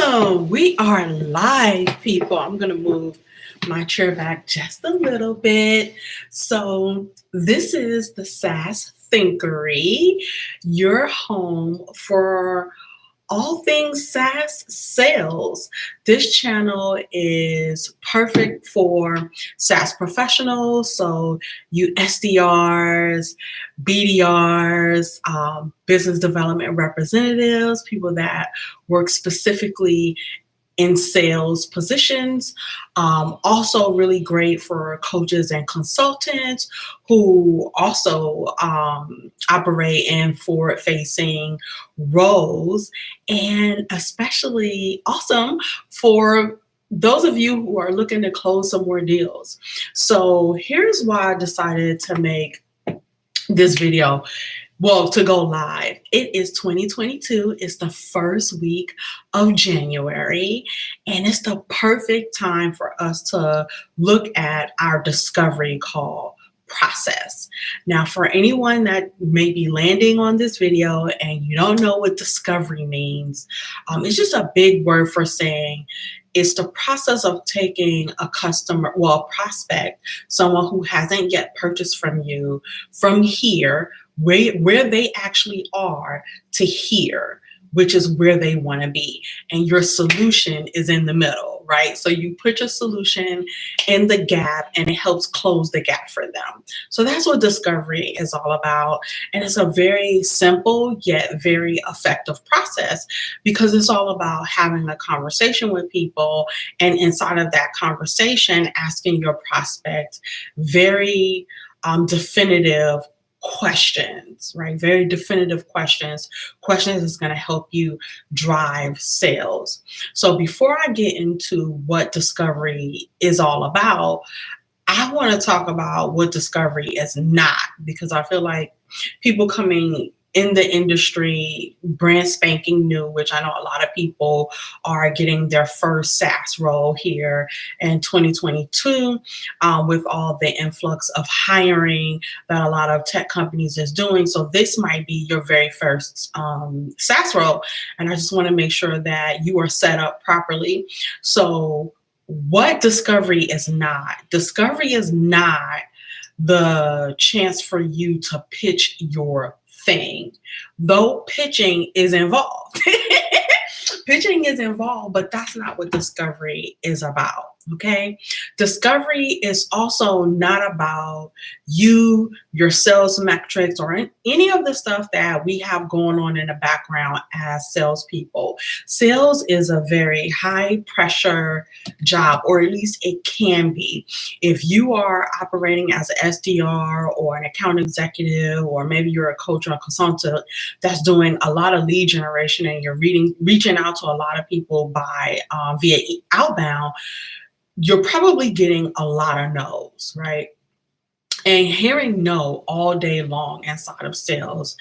Welcome. We are live, people. I'm going to move my chair back just a little bit. So, this is the SaaS Thinkery, your home for all things SaaS sales. This channel is perfect for SaaS professionals, so you SDRs, BDRs, business development representatives, people that work specifically in sales positions. Also really great for coaches and consultants who also operate in forward-facing roles, and especially awesome for those of you who are looking to close some more deals. So here's why I decided to make this video. Well, to go live. It is 2022. It's the first week of January, and it's the perfect time for us to look at our discovery call process. Now, for anyone that may be landing on this video and you don't know what discovery means, it's just a big word for saying it's the process of taking a customer, well, a prospect, someone who hasn't yet purchased from you, from here, where they actually are, to here, which is where they want to be. And your solution is in the middle, right? So you put your solution in the gap and it helps close the gap for them. So that's what discovery is all about. And it's a very simple yet very effective process, because it's all about having a conversation with people, and inside of that conversation, asking your prospect very definitive questions, right? Very definitive questions that's going to help you drive sales. So before I get into what discovery is all about, I want to talk about what discovery is not, because I feel like people coming in the industry brand spanking new, which I know a lot of people are getting their first SaaS role here in 2022, with all the influx of hiring that a lot of tech companies is doing. So this might be your very first SaaS role. And I just want to make sure that you are set up properly. So what discovery is not? Discovery is not the chance for you to pitch your thing, though pitching is involved. Pitching is involved, but that's not what discovery is about, okay? Discovery is also not about you, your sales metrics, or any of the stuff that we have going on in the background as salespeople. Sales is a very high pressure job, or at least it can be. If you are operating as an SDR or an account executive, or maybe you're a coach or a consultant that's doing a lot of lead generation and you're reaching out to a lot of people by via outbound, you're probably getting a lot of no's, right? And hearing no all day long inside of sales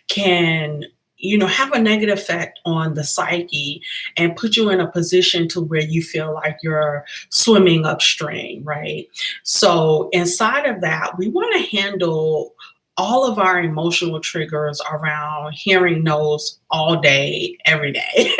can, have a negative effect on the psyche and put you in a position to where you feel like you're swimming upstream, right? So inside of that, we want to handle all of our emotional triggers around hearing no's all day, every day.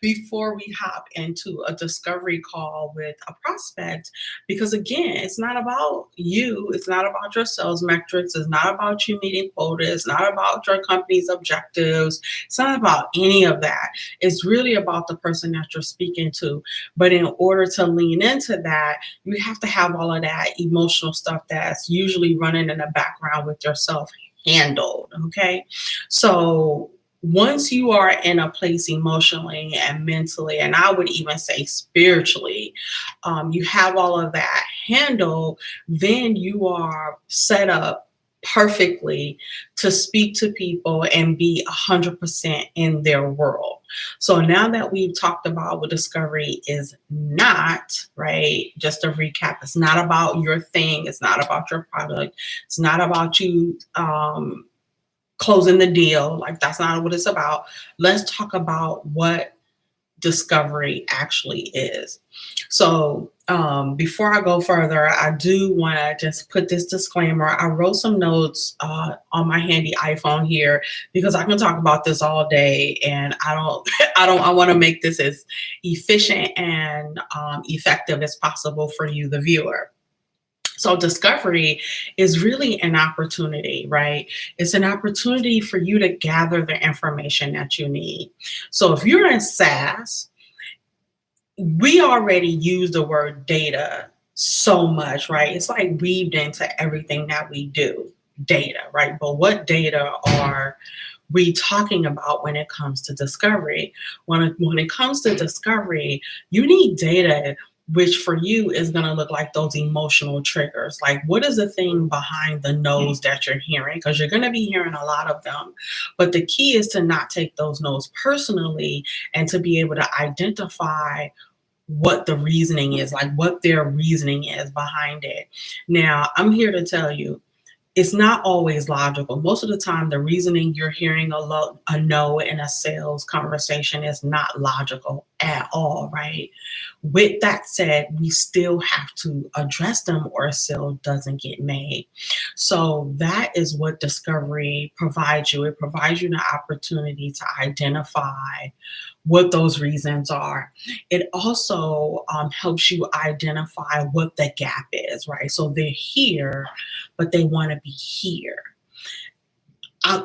Before we hop into a discovery call with a prospect, because again, it's not about you, it's not about your sales metrics, it's not about you meeting quotas, it's not about your company's objectives, it's not about any of that. It's really about the person that you're speaking to. But in order to lean into that, you have to have all of that emotional stuff that's usually running in the background with yourself handled, okay? So once you are in a place emotionally and mentally, and I would even say spiritually, you have all of that handled, then you are set up perfectly to speak to people and be 100% in their world. So now that we've talked about what discovery is not, right? Just to recap, it's not about your thing. It's not about your product. It's not about you closing the deal. Like, that's not what it's about. Let's talk about what discovery actually is. So Before I go further, I do want to just put this disclaimer. I wrote some notes on my handy iPhone here because I can talk about this all day, and I don't, I want to make this as efficient and effective as possible for you, the viewer. So discovery is really an opportunity, right? It's an opportunity for you to gather the information that you need. So if you're in SaaS, we already use the word data so much, right? It's like weaved into everything that we do, data, right? But what data are we talking about when it comes to discovery? When it comes to discovery, you need data which for you is going to look like those emotional triggers. Like, what is the thing behind the no's that you're hearing? Because you're going to be hearing a lot of them. But the key is to not take those no's personally and to be able to identify what the reasoning is, like what their reasoning is behind it. Now, I'm here to tell you, it's not always logical. Most of the time, the reasoning you're hearing a no in a sales conversation is not logical at all, right? With that said, we still have to address them or a sale doesn't get made. So that is what discovery provides you. It provides you the opportunity to identify what those reasons are. It also helps you identify what the gap is, right? So they're here, but they want to be here.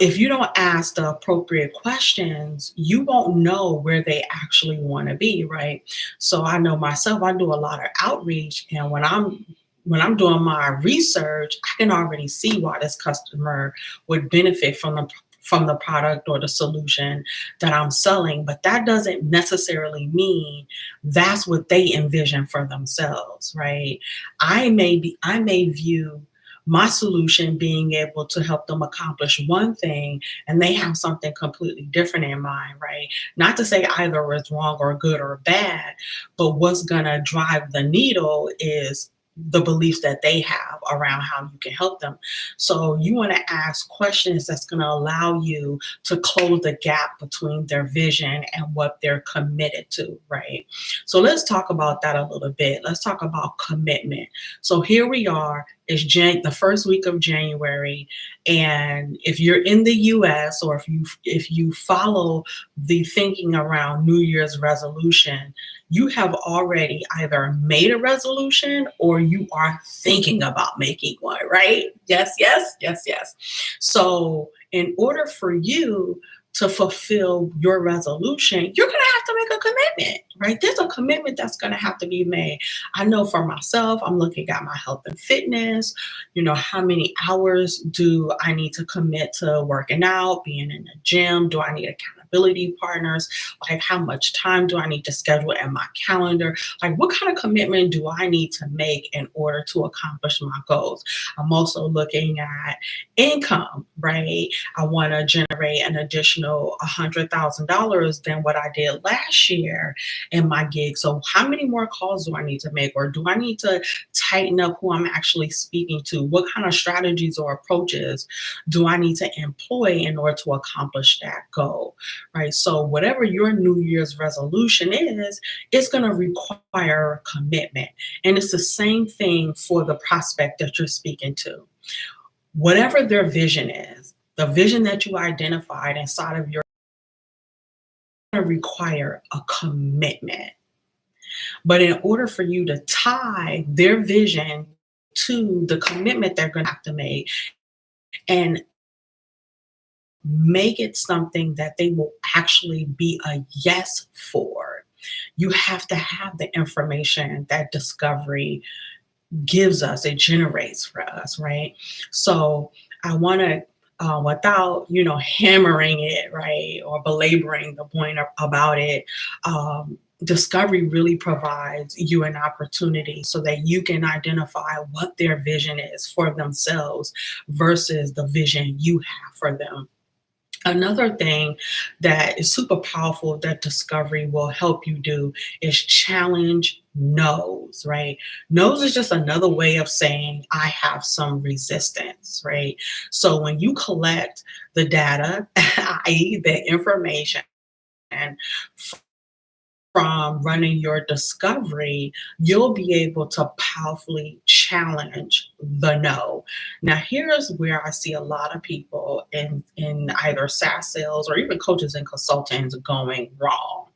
If you don't ask the appropriate questions, you won't know where they actually want to be, right? So I know myself, I do a lot of outreach, and when I'm doing my research, I can already see why this customer would benefit from the product or the solution that I'm selling, but that doesn't necessarily mean that's what they envision for themselves, right? I may view my solution being able to help them accomplish one thing and they have something completely different in mind, right? Not to say either is wrong or good or bad, but what's going to drive the needle is the beliefs that they have around how you can help them. So you want to ask questions that's going to allow you to close the gap between their vision and what they're committed to, right? So let's talk about that a little bit. Let's talk about commitment. So here we are. It's the first week of January, and if you're in the U.S. or if you follow the thinking around New Year's resolution, you have already either made a resolution or you are thinking about making one, right? Yes, yes, yes, yes. So in order for you to fulfill your resolution, you're going to have to make a commitment, right? There's a commitment that's going to have to be made. I know for myself, I'm looking at my health and fitness. How many hours do I need to commit to working out, being in the gym? Do I need accountability partners? Like, how much time do I need to schedule in my calendar? Like, what kind of commitment do I need to make in order to accomplish my goals? I'm also looking at income, right? I want to generate an additional $100,000 than what I did last year in my gig. So how many more calls do I need to make? Or do I need to tighten up who I'm actually speaking to? What kind of strategies or approaches do I need to employ in order to accomplish that goal, right? So whatever your New Year's resolution is, it's going to require commitment. And it's the same thing for the prospect that you're speaking to. Whatever their vision is, the vision that you identified inside of your require a commitment. But in order for you to tie their vision to the commitment they're going to have to make and make it something that they will actually be a yes for, you have to have the information that discovery gives us, it generates for us, right? So I want to, without hammering it, right, or belaboring the point about it, discovery really provides you an opportunity so that you can identify what their vision is for themselves versus the vision you have for them. Another thing that is super powerful that discovery will help you do is challenge no's, right? No's is just another way of saying I have some resistance, right? So when you collect the data, i.e. the information from running your discovery, you'll be able to powerfully challenge the no. Now, here's where I see a lot of people in either SaaS sales or even coaches and consultants going wrong.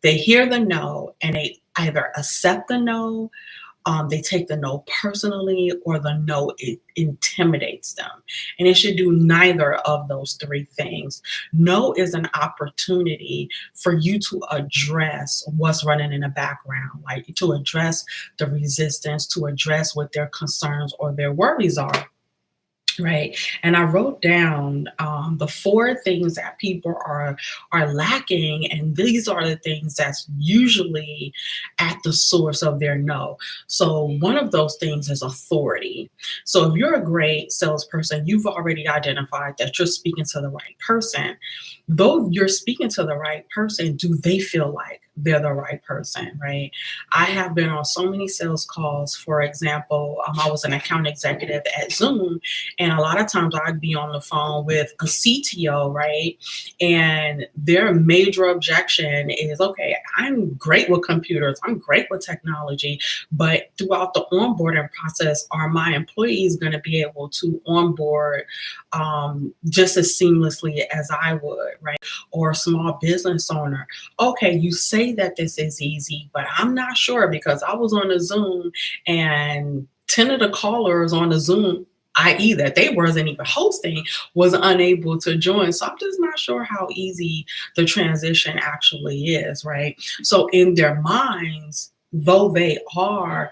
They hear the no and they either accept the no, they take the no personally, or the no, it intimidates them. And it should do neither of those three things. No is an opportunity for you to address what's running in the background, like to address the resistance, to address what their concerns or their worries are. Right. And I wrote down the four things that people are lacking. And these are the things that's usually at the source of their no. So one of those things is authority. So if you're a great salesperson, you've already identified that you're speaking to the right person. Though you're speaking to the right person, do they feel like they're the right person, right? I have been on so many sales calls. For example, I was an account executive at Zoom, and a lot of times I'd be on the phone with a CTO, right? And their major objection is, okay, I'm great with computers, I'm great with technology, but throughout the onboarding process, are my employees going to be able to onboard just as seamlessly as I would, right? Or a small business owner. Okay, you say that this is easy, but I'm not sure because I was on a Zoom and 10 of the callers on the Zoom, i.e. that they wasn't even hosting, was unable to join. So I'm just not sure how easy the transition actually is, right? So in their minds, though they are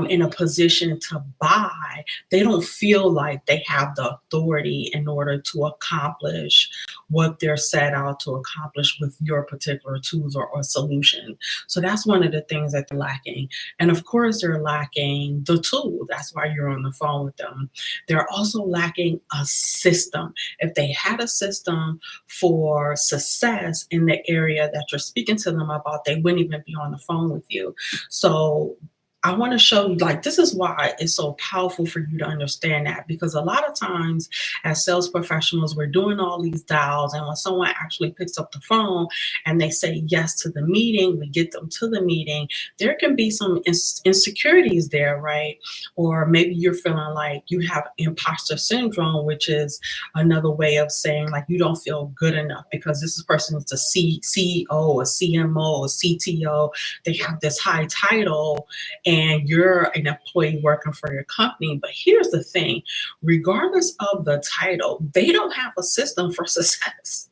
in a position to buy, they don't feel like they have the authority in order to accomplish what they're set out to accomplish with your particular tools or solution. So that's one of the things that they're lacking. And of course, they're lacking the tool. That's why you're on the phone with them. They're also lacking a system. If they had a system for success in the area that you're speaking to them about, they wouldn't even be on the phone with you. So I want to show you, like, this is why it's so powerful for you to understand that, because a lot of times as sales professionals, we're doing all these dials, and when someone actually picks up the phone and they say yes to the meeting, we get them to the meeting, there can be some insecurities there, right? Or maybe you're feeling like you have imposter syndrome, which is another way of saying like you don't feel good enough because this person is a CEO, a CMO, a CTO. They have this high title, and you're an employee working for your company. But here's the thing, regardless of the title, they don't have a system for success.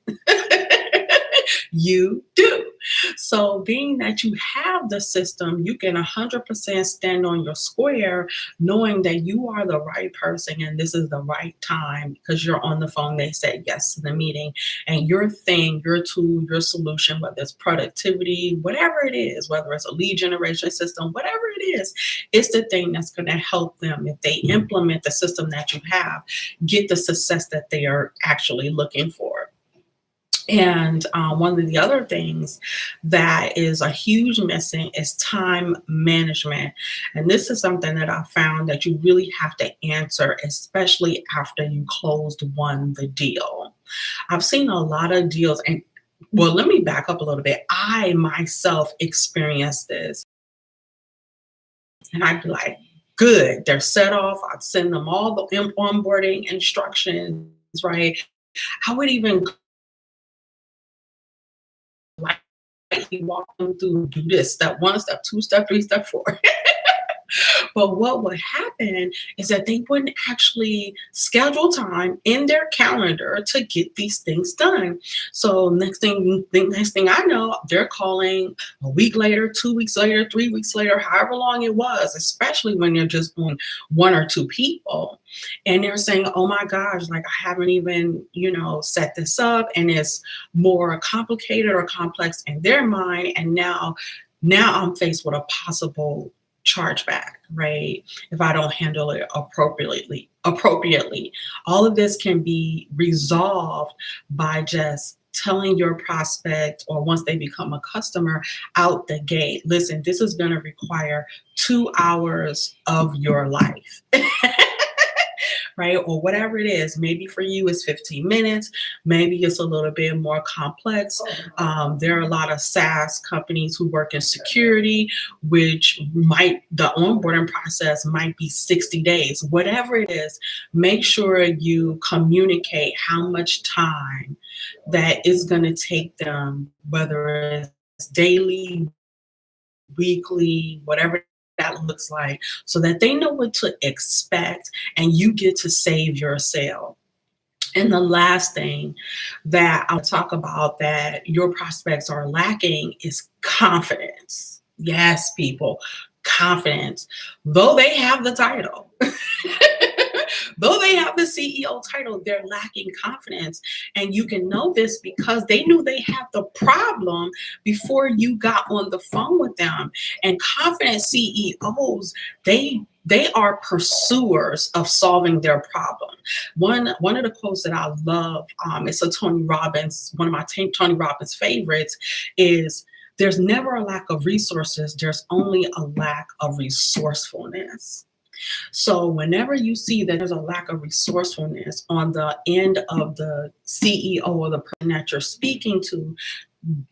You do. So being that you have the system, you can 100% stand on your square knowing that you are the right person and this is the right time because you're on the phone. They said yes to the meeting, and your thing, your tool, your solution, whether it's productivity, whatever it is, whether it's a lead generation system, whatever it is, it's the thing that's going to help them, if they implement the system that you have, get the success that they are actually looking for. And one of the other things that is a huge missing is time management. And this is something that I found that you really have to answer, especially after you won the deal. I've seen a lot of deals, and well, let me back up a little bit. I myself experienced this, and I'd be like, good, they're set off. I'd send them all the onboarding instructions, right? I would even like walk them through, do this, step one, step two, step three, step four. But what would happen is that they wouldn't actually schedule time in their calendar to get these things done. So next thing I know, they're calling a week later, 2 weeks later, 3 weeks later, however long it was, especially when they're just on one or two people. And they're saying, oh my gosh, like I haven't even, set this up, and it's more complicated or complex in their mind. And now I'm faced with a possible chargeback, right? If I don't handle it appropriately. All of this can be resolved by just telling your prospect, or once they become a customer, out the gate, listen, this is going to require 2 hours of your life. right? Or whatever it is. Maybe for you it's 15 minutes. Maybe it's a little bit more complex. There are a lot of SaaS companies who work in security, which the onboarding process might be 60 days. Whatever it is, make sure you communicate how much time that is going to take them, whether it's daily, weekly, whatever that looks like, so that they know what to expect and you get to save your sale. And the last thing that I'll talk about that your prospects are lacking is confidence. Yes, people, confidence. Though they have the title, though they have the CEO title, they're lacking confidence. And you can know this because they knew they had the problem before you got on the phone with them. And confident CEOs, they are pursuers of solving their problem. One of the quotes that I love, it's a Tony Robbins, one of my Tony Robbins favorites, is there's never a lack of resources, there's only a lack of resourcefulness. So whenever you see that there's a lack of resourcefulness on the end of the CEO or the person that you're speaking to,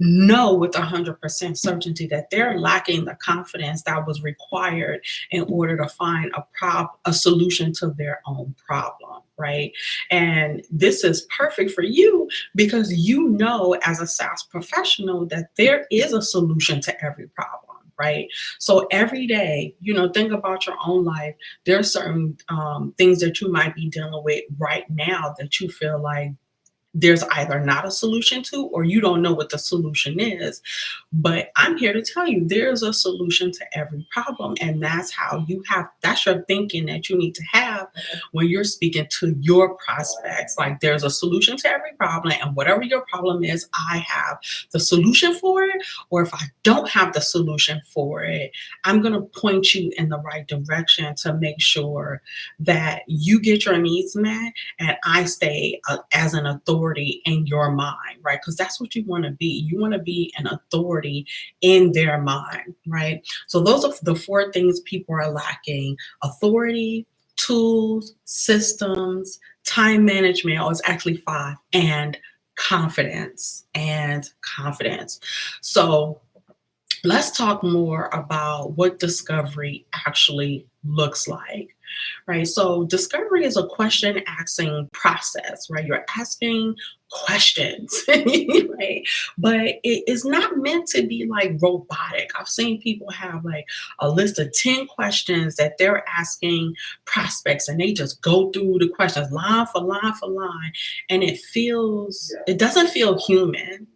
know with 100% certainty that they're lacking the confidence that was required in order to find a solution to their own problem, right? And this is perfect for you because you know as a SaaS professional that there is a solution to every problem. Right. So every day, think about your own life. There are certain things that you might be dealing with right now that you feel like there's either not a solution to, or you don't know what the solution is. But I'm here to tell you there's a solution to every problem. And that's your thinking that you need to have when you're speaking to your prospects. Like there's a solution to every problem, and whatever your problem is, I have the solution for it. Or if I don't have the solution for it, I'm going to point you in the right direction to make sure that you get your needs met and I stay as an authority in your mind, right? Because that's what you want to be. You want to be an authority in their mind, right? So those are the 4 things people are lacking: authority, tools, systems, time management. Oh, it's actually 5, and confidence. So let's talk more about what discovery actually looks like. Right. So discovery is a question asking process, right? You're asking questions, right? But it is not meant to be like robotic. I've seen people have like a list of 10 questions that they're asking prospects, and they just go through the questions line for line for line. And it doesn't feel human.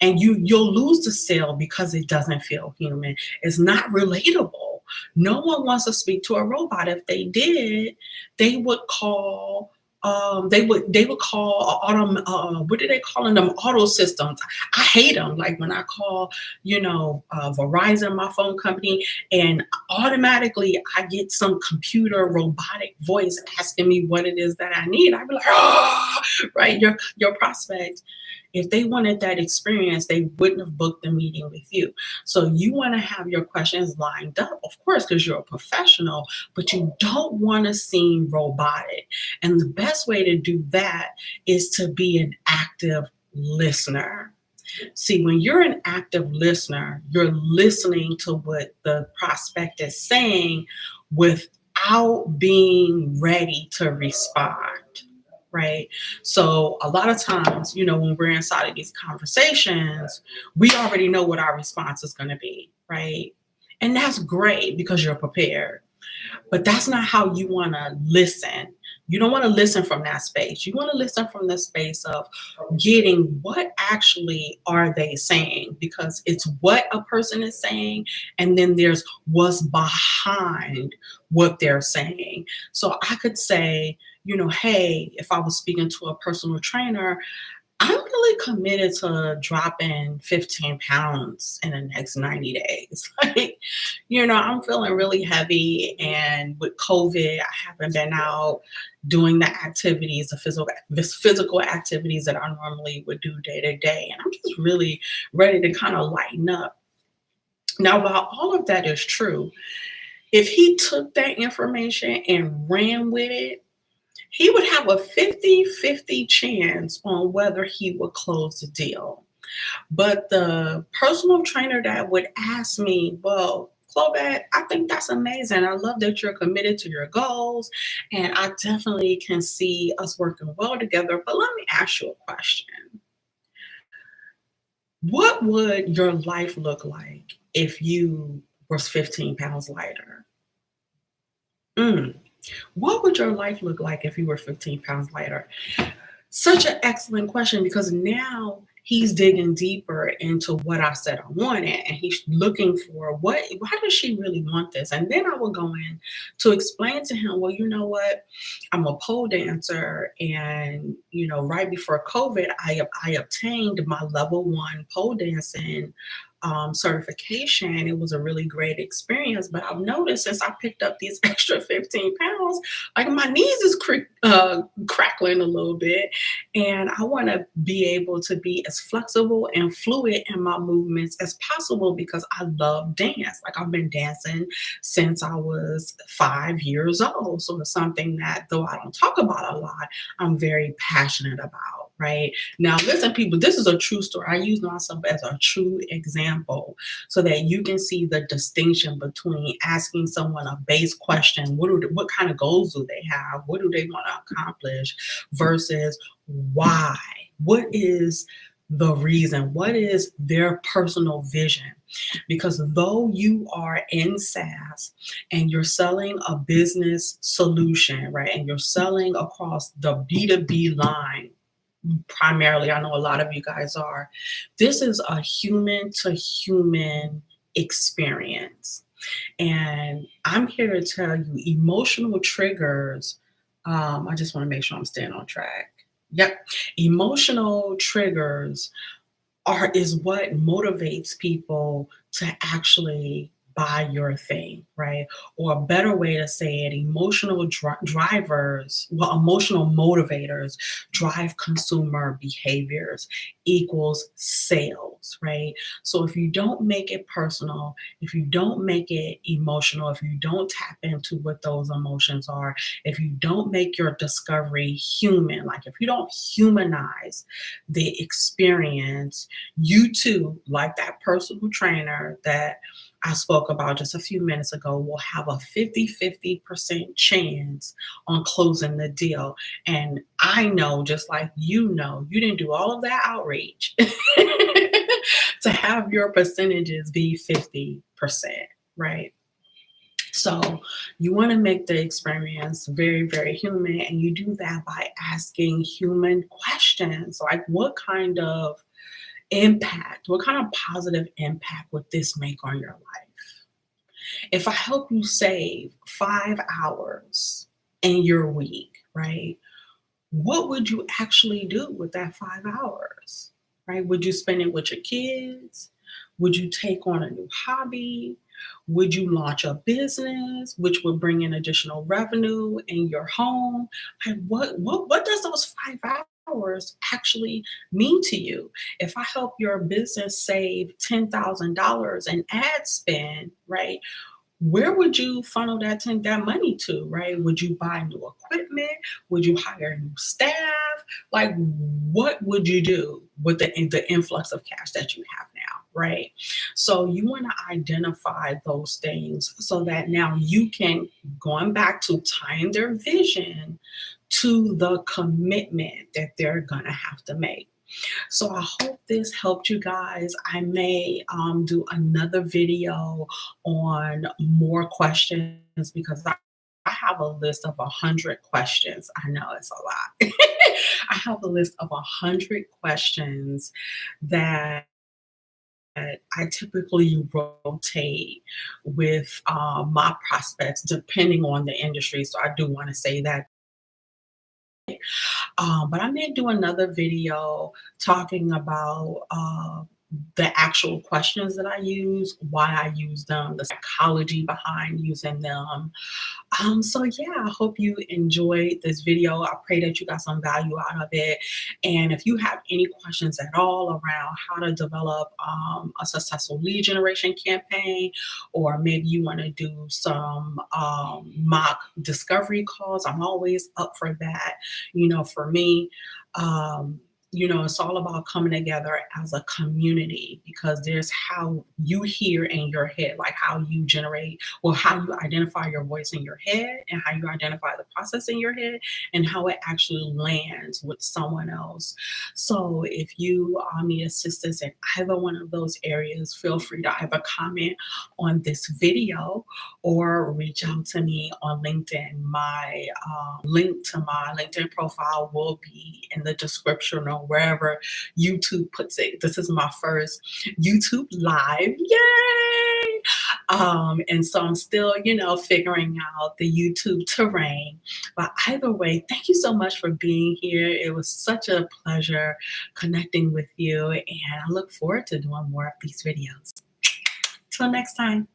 And you'll lose the sale because it doesn't feel human. It's not relatable. No one wants to speak to a robot. If they did, they would call they would call what do they call them, auto systems. I hate them. Like when I call Verizon, my phone company, and automatically I get some computer robotic voice asking me what it is that I need. I'd be like, oh, right? Your prospect, if they wanted that experience, they wouldn't have booked the meeting with you. So you want to have your questions lined up, of course, because you're a professional, but you don't want to seem robotic. And the best way to do that is to be an active listener. See, when you're an active listener, you're listening to what the prospect is saying without being ready to respond. Right. So a lot of times, when we're inside of these conversations, we already know what our response is going to be. Right. And that's great because you're prepared. But that's not how you want to listen. You don't want to listen from that space. You want to listen from the space of getting what actually are they saying, because it's what a person is saying, and then there's what's behind what they're saying. So I could say, hey, if I was speaking to a personal trainer, I'm really committed to dropping 15 pounds in the next 90 days. I'm feeling really heavy. And with COVID, I haven't been out doing the activities, the physical activities that I normally would do day to day. And I'm just really ready to kind of lighten up. Now, while all of that is true, if he took that information and ran with it, he would have a 50-50 chance on whether he would close the deal. But the personal trainer that would ask me, well, Clovette, I think that's amazing. I love that you're committed to your goals, and I definitely can see us working well together. But let me ask you a question. What would your life look like if you was 15 pounds lighter? Mm. What would your life look like if you were 15 pounds lighter? Such an excellent question because now he's digging deeper into what I said I wanted and he's looking for why does she really want this? And then I will go in to explain to him, well, you know what? I'm a pole dancer and right before COVID, I obtained my level 1 pole dancing certification. It was a really great experience, but I've noticed since I picked up these extra 15 pounds, like my knees is crackling a little bit, and I want to be able to be as flexible and fluid in my movements as possible because I love dance. Like I've been dancing since I was 5 years old. So it's something that, though I don't talk about a lot, I'm very passionate about, right? Now, listen, people, this is a true story. I use myself as a true example so that you can see the distinction between asking someone a base question, what kind of goals do they have? What do they want to accomplish? Versus why? What is the reason? What is their personal vision? Because though you are in SaaS and you're selling a business solution, right, and you're selling across the B2B line, primarily, I know a lot of you guys are, this is a human to human experience. And I'm here to tell you emotional triggers. I just want to make sure I'm staying on track. Yep. Emotional triggers is what motivates people to actually buy your thing, right? Or a better way to say it, emotional motivators drive consumer behaviors equals sales, right? So if you don't make it personal, if you don't make it emotional, if you don't tap into what those emotions are, if you don't make your discovery human, like if you don't humanize the experience, you too, like that personal trainer that I spoke about just a few minutes ago, will have a 50-50% chance on closing the deal. And I know, just like you didn't do all of that outreach to have your percentages be 50%, right? So you want to make the experience very, very human, and you do that by asking human questions like what kind of positive impact would this make on your life? If I help you save 5 hours in your week, right? What would you actually do with that 5 hours, right? Would you spend it with your kids? Would you take on a new hobby? Would you launch a business which would bring in additional revenue in your home? And what does those 5 hours actually mean to you? If I help your business save $10,000 in ad spend, right? Where would you funnel that money to, right? Would you buy new equipment? Would you hire new staff? Like, what would you do with the influx of cash that you have now, right? So you want to identify those things so that now you can, going back to tying their vision to the commitment that they're going to have to make. So I hope this helped you guys. I may do another video on more questions because I have a list of 100 questions. I know it's a lot. I have a list of 100 questions that I typically rotate with my prospects depending on the industry. So I do want to say that. But I may do another video talking about the actual questions that I use, why I use them, the psychology behind using them. So yeah, I hope you enjoyed this video. I pray that you got some value out of it. And if you have any questions at all around how to develop a successful lead generation campaign, or maybe you want to do some mock discovery calls, I'm always up for that. For me, um, it's all about coming together as a community, because there's how you hear in your head, like how you generate, well, how you identify your voice in your head, and how you identify the process in your head, and how it actually lands with someone else. So if you need assistance in either one of those areas, feel free to either comment on this video or reach out to me on LinkedIn. My link to my LinkedIn profile will be in the description or wherever YouTube puts it. This is my first YouTube live. Yay! And so I'm still, figuring out the YouTube terrain. But either way, thank you so much for being here. It was such a pleasure connecting with you, and I look forward to doing more of these videos. Till next time.